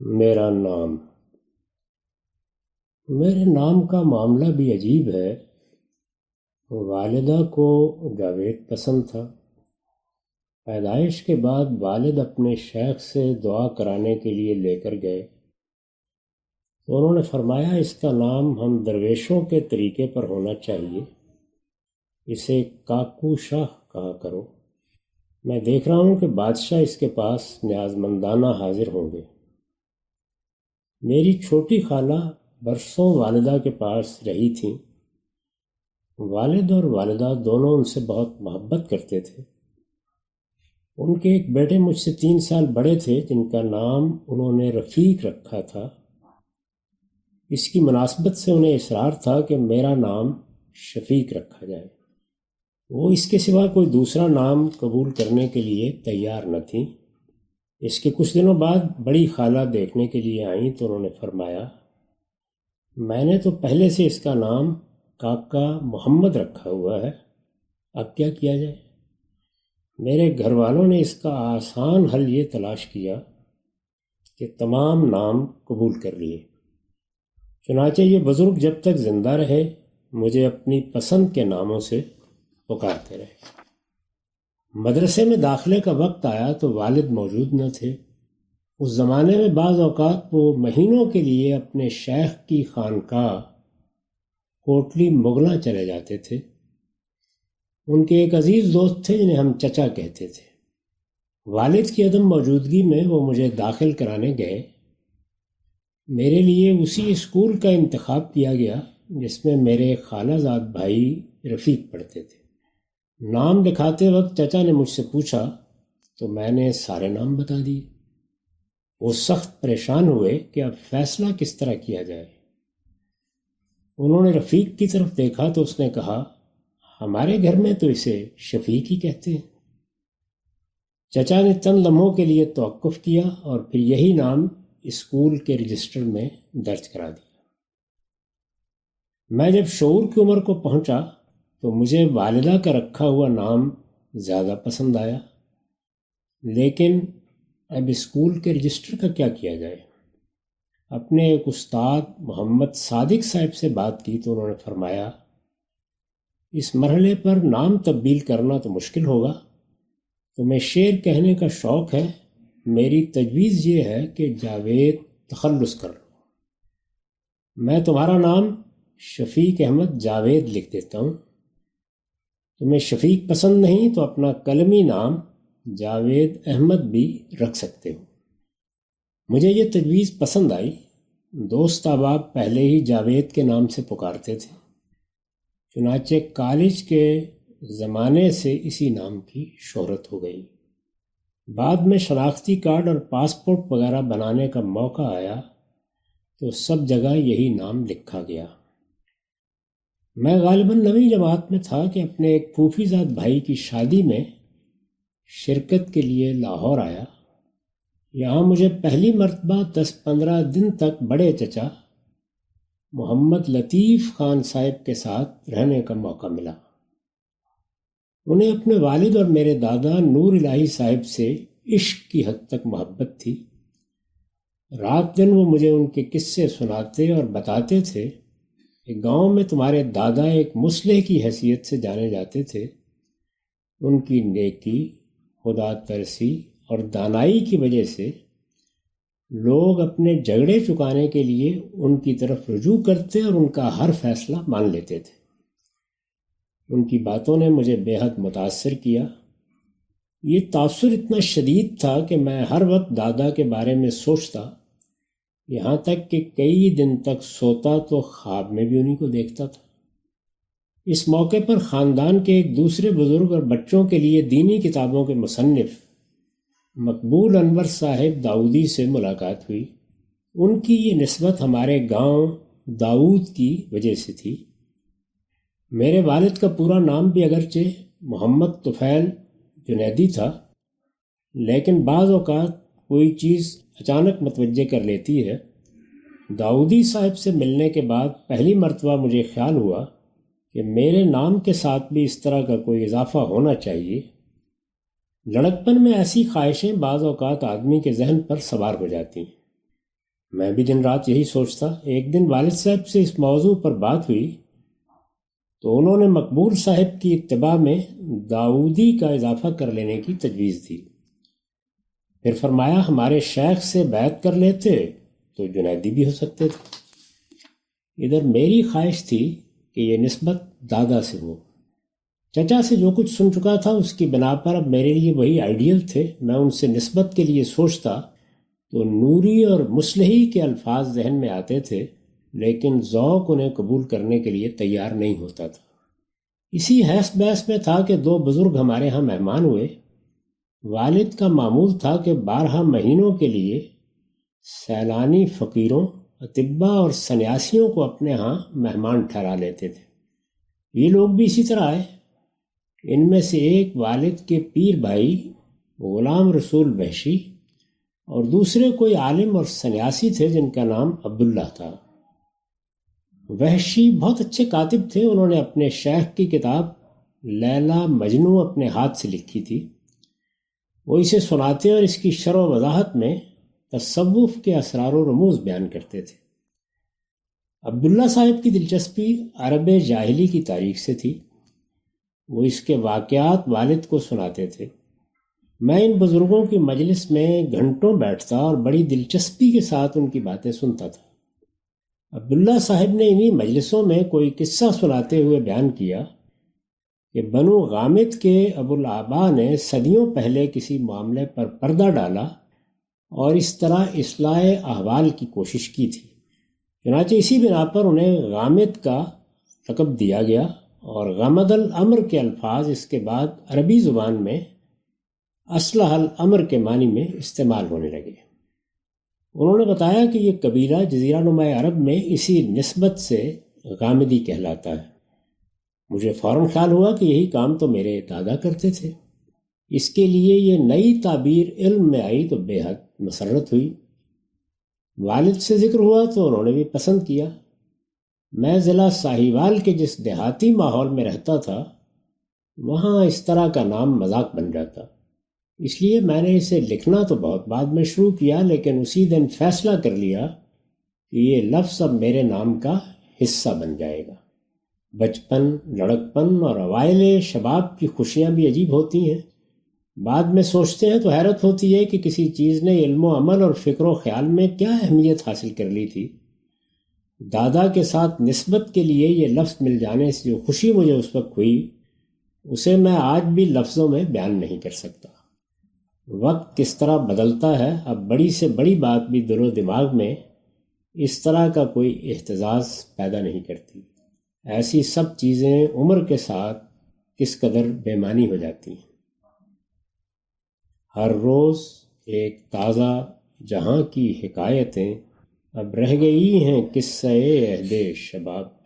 میرا نام میرے نام کا معاملہ بھی عجیب ہے۔ والدہ کو جاوید پسند تھا۔ پیدائش کے بعد والد اپنے شیخ سے دعا کرانے کے لیے لے کر گئے تو انہوں نے فرمایا اس کا نام ہم درویشوں کے طریقے پر ہونا چاہیے، اسے کاکو شاہ کہا کرو۔ میں دیکھ رہا ہوں کہ بادشاہ اس کے پاس نیازمندانہ حاضر ہوں گے۔ میری چھوٹی خالہ برسوں والدہ کے پاس رہی تھیں۔ والد اور والدہ دونوں ان سے بہت محبت کرتے تھے۔ ان کے ایک بیٹے مجھ سے 3 سال بڑے تھے جن کا نام انہوں نے رفیق رکھا تھا۔ اس کی مناسبت سے انہیں اصرار تھا کہ میرا نام شفیق رکھا جائے۔ وہ اس کے سوا کوئی دوسرا نام قبول کرنے کے لیے تیار نہ تھیں۔ اس کے کچھ دنوں بعد بڑی خالہ دیکھنے کے لیے آئیں تو انہوں نے فرمایا، میں نے تو پہلے سے اس کا نام کاکا محمد رکھا ہوا ہے، اب کیا کیا جائے؟ میرے گھر والوں نے اس کا آسان حل یہ تلاش کیا کہ تمام نام قبول کر لیے۔ چنانچہ یہ بزرگ جب تک زندہ رہے مجھے اپنی پسند کے ناموں سے پکارتے رہے۔ مدرسے میں داخلے کا وقت آیا تو والد موجود نہ تھے۔ اس زمانے میں بعض اوقات وہ مہینوں کے لیے اپنے شیخ کی خانقاہ کوٹلی مغلاں چلے جاتے تھے۔ ان کے ایک عزیز دوست تھے جنہیں ہم چچا کہتے تھے۔ والد کی عدم موجودگی میں وہ مجھے داخل کرانے گئے۔ میرے لیے اسی اسکول کا انتخاب کیا گیا جس میں میرے خالہ زاد بھائی رفیق پڑھتے تھے۔ نام لکھاتے وقت چچا نے مجھ سے پوچھا تو میں نے سارے نام بتا دیے۔ وہ سخت پریشان ہوئے کہ اب فیصلہ کس طرح کیا جائے۔ انہوں نے رفیق کی طرف دیکھا تو اس نے کہا، ہمارے گھر میں تو اسے شفیق ہی کہتے ہیں۔ چچا نے چند لمحوں کے لیے توقف کیا اور پھر یہی نام اسکول کے رجسٹر میں درج کرا دیا۔ میں جب شعور کی عمر کو پہنچا تو مجھے والدہ کا رکھا ہوا نام زیادہ پسند آیا، لیکن اب اسکول کے رجسٹر کا کیا کیا جائے؟ اپنے ایک استاد محمد صادق صاحب سے بات کی تو انہوں نے فرمایا، اس مرحلے پر نام تبدیل کرنا تو مشکل ہوگا، تمہیں شعر کہنے کا شوق ہے، میری تجویز یہ ہے کہ جاوید تخلص کر لو۔ میں تمہارا نام شفیق احمد جاوید لکھ دیتا ہوں۔ تمہیں شفیق پسند نہیں تو اپنا قلمی نام جاوید احمد بھی رکھ سکتے ہو۔ مجھے یہ تجویز پسند آئی۔ دوست احباب پہلے ہی جاوید کے نام سے پکارتے تھے، چنانچہ کالج کے زمانے سے اسی نام کی شہرت ہو گئی۔ بعد میں شناختی کارڈ اور پاسپورٹ وغیرہ بنانے کا موقع آیا تو سب جگہ یہی نام لکھا گیا۔ میں غالباً 9ویں جماعت میں تھا کہ اپنے ایک پھوپھی زاد بھائی کی شادی میں شرکت کے لیے لاہور آیا۔ یہاں مجھے پہلی مرتبہ 10-15 دن تک بڑے چچا محمد لطیف خان صاحب کے ساتھ رہنے کا موقع ملا۔ انہیں اپنے والد اور میرے دادا نور الہی صاحب سے عشق کی حد تک محبت تھی۔ رات دن وہ مجھے ان کے قصے سناتے اور بتاتے تھے کہ گاؤں میں تمہارے دادا ایک مصلح کی حیثیت سے جانے جاتے تھے۔ ان کی نیکی، خدا ترسی اور دانائی کی وجہ سے لوگ اپنے جھگڑے چکانے کے لیے ان کی طرف رجوع کرتے اور ان کا ہر فیصلہ مان لیتے تھے۔ ان کی باتوں نے مجھے بے حد متاثر کیا۔ یہ تاثر اتنا شدید تھا کہ میں ہر وقت دادا کے بارے میں سوچتا، یہاں تک کہ کئی دن تک سوتا تو خواب میں بھی انہی کو دیکھتا تھا۔ اس موقع پر خاندان کے ایک دوسرے بزرگ اور بچوں کے لیے دینی کتابوں کے مصنف مقبول انور صاحب داؤدی سے ملاقات ہوئی۔ ان کی یہ نسبت ہمارے گاؤں داؤد کی وجہ سے تھی۔ میرے والد کا پورا نام بھی اگرچہ محمد طفیل جنیدی تھا، لیکن بعض اوقات کوئی چیز اچانک متوجہ کر لیتی ہے۔ داؤدی صاحب سے ملنے کے بعد پہلی مرتبہ مجھے خیال ہوا کہ میرے نام کے ساتھ بھی اس طرح کا کوئی اضافہ ہونا چاہیے۔ لڑکپن میں ایسی خواہشیں بعض اوقات آدمی کے ذہن پر سوار ہو جاتی ہیں۔ میں بھی دن رات یہی سوچتا۔ ایک دن والد صاحب سے اس موضوع پر بات ہوئی تو انہوں نے مقبول صاحب کی اتباع میں داؤدی کا اضافہ کر لینے کی تجویز دی۔ پھر فرمایا ہمارے شیخ سے بیعت کر لیتے تو جنیدی بھی ہو سکتے تھے۔ ادھر میری خواہش تھی کہ یہ نسبت دادا سے ہو۔ چچا سے جو کچھ سن چکا تھا اس کی بنا پر اب میرے لیے وہی آئیڈیل تھے۔ میں ان سے نسبت کے لیے سوچتا تو نوری اور مصلحی کے الفاظ ذہن میں آتے تھے، لیکن ذوق انہیں قبول کرنے کے لیے تیار نہیں ہوتا تھا۔ اسی حیث بحث میں تھا کہ دو بزرگ ہمارے ہاں مہمان ہوئے۔ والد کا معمول تھا کہ 12 مہینوں کے لیے سیلانی فقیروں، اطباء اور سنیاسیوں کو اپنے ہاں مہمان ٹھہرا لیتے تھے۔ یہ لوگ بھی اسی طرح آئے۔ ان میں سے ایک والد کے پیر بھائی غلام رسول وحشی اور دوسرے کوئی عالم اور سنیاسی تھے جن کا نام عبداللہ تھا۔ وحشی بہت اچھے کاتب تھے۔ انہوں نے اپنے شیخ کی کتاب لیلا مجنوں اپنے ہاتھ سے لکھی تھی۔ وہ اسے سناتے اور اس کی شرح و وضاحت میں تصوف کے اسرار و رموز بیان کرتے تھے۔ عبداللہ صاحب کی دلچسپی عرب جاہلی کی تاریخ سے تھی۔ وہ اس کے واقعات والد کو سناتے تھے۔ میں ان بزرگوں کی مجلس میں گھنٹوں بیٹھتا اور بڑی دلچسپی کے ساتھ ان کی باتیں سنتا تھا۔ عبداللہ صاحب نے انہی مجلسوں میں کوئی قصہ سناتے ہوئے بیان کیا کہ بنو غامد کے ابوالآبا نے صدیوں پہلے کسی معاملے پر پردہ ڈالا اور اس طرح اصلاح احوال کی کوشش کی تھی۔ چنانچہ اسی بنا پر انہیں غامد کا لقب دیا گیا اور غمد الامر کے الفاظ اس کے بعد عربی زبان میں اصلح الامر کے معنی میں استعمال ہونے لگے۔ انہوں نے بتایا کہ یہ قبیلہ جزیرہ نما عرب میں اسی نسبت سے غامدی کہلاتا ہے۔ مجھے فوراً خیال ہوا کہ یہی کام تو میرے دادا کرتے تھے۔ اس کے لیے یہ نئی تعبیر علم میں آئی تو بے حد مسرت ہوئی۔ والد سے ذکر ہوا تو انہوں نے بھی پسند کیا۔ میں ضلع ساہیوال کے جس دیہاتی ماحول میں رہتا تھا وہاں اس طرح کا نام مذاق بن جاتا، اس لیے میں نے اسے لکھنا تو بہت بعد میں شروع کیا، لیکن اسی دن فیصلہ کر لیا کہ یہ لفظ اب میرے نام کا حصہ بن جائے گا۔ بچپن، لڑکپن اور اوائل شباب کی خوشیاں بھی عجیب ہوتی ہیں۔ بعد میں سوچتے ہیں تو حیرت ہوتی ہے کہ کسی چیز نے علم و عمل اور فکر و خیال میں کیا اہمیت حاصل کر لی تھی۔ دادا کے ساتھ نسبت کے لیے یہ لفظ مل جانے سے جو خوشی مجھے اس وقت ہوئی اسے میں آج بھی لفظوں میں بیان نہیں کر سکتا۔ وقت کس طرح بدلتا ہے، اب بڑی سے بڑی بات بھی دل و دماغ میں اس طرح کا کوئی احتزاز پیدا نہیں کرتی۔ ایسی سب چیزیں عمر کے ساتھ کس قدر بے معنی ہو جاتی ہیں۔ ہر روز ایک تازہ جہاں کی حکایتیں اب رہ گئی ہیں قصہ عہد شباب۔